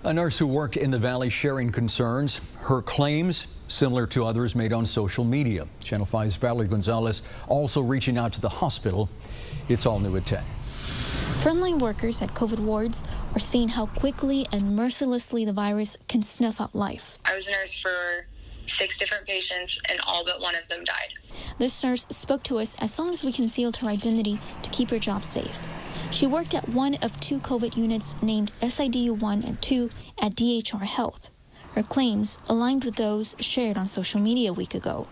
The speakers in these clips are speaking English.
A nurse who worked in the valley sharing concerns. Her claims similar to others made on social media. Channel 5's Valerie Gonzalez also reaching out to the hospital. It's all new at 10. Frontline workers at COVID wards are seeing how quickly and mercilessly the virus can snuff out life. I was a nurse for 6 different patients, and all but one of them died. This nurse spoke to us as long as we concealed her identity to keep her job safe. She worked at one of 2 COVID units named SIDU 1 and 2 at DHR Health. Her claims aligned with those shared on social media a week ago.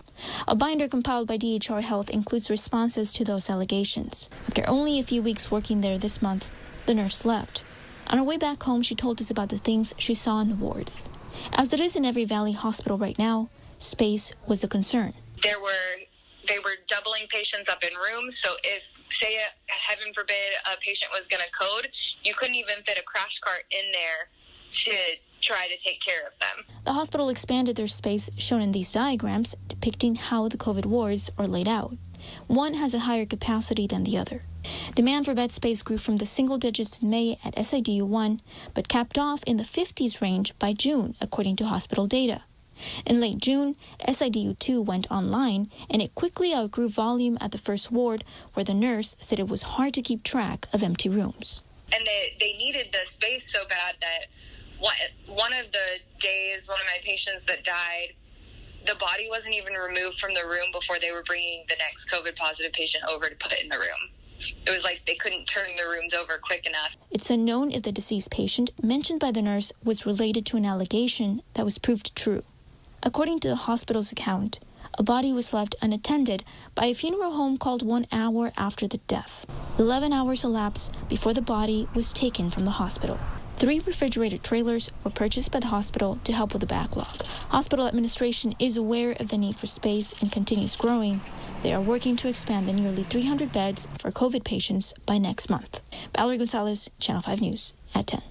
A binder compiled by DHR Health includes responses to those allegations. After only a few weeks working there this month, the nurse left. On her way back home, she told us about the things she saw in the wards. As it is in every Valley hospital right now, space was a concern. They were doubling patients up in rooms, so if, say, heaven forbid, a patient was going to code, you couldn't even fit a crash cart in there to try to take care of them. The hospital expanded their space shown in these diagrams, depicting how the COVID wards are laid out. One has a higher capacity than the other. Demand for bed space grew from the single digits in May at SIDU 1, but capped off in the 50s range by June, according to hospital data. In late June, SIDU 2 went online, and it quickly outgrew volume at the first ward, where the nurse said it was hard to keep track of empty rooms. And they needed the space so bad that one of the days, one of my patients that died, the body wasn't even removed from the room before they were bringing the next COVID-positive patient over to put it in the room. It was like they couldn't turn the rooms over quick enough. It's unknown if the deceased patient mentioned by the nurse was related to an allegation that was proved true. According to the hospital's account, a body was left unattended by a funeral home called 1 hour after the death. 11 hours elapsed before the body was taken from the hospital. 3 refrigerated trailers were purchased by the hospital to help with the backlog. Hospital administration is aware of the need for space and continues growing. They are working to expand the nearly 300 beds for COVID patients by next month. Valerie Gonzalez, Channel 5 News at 10.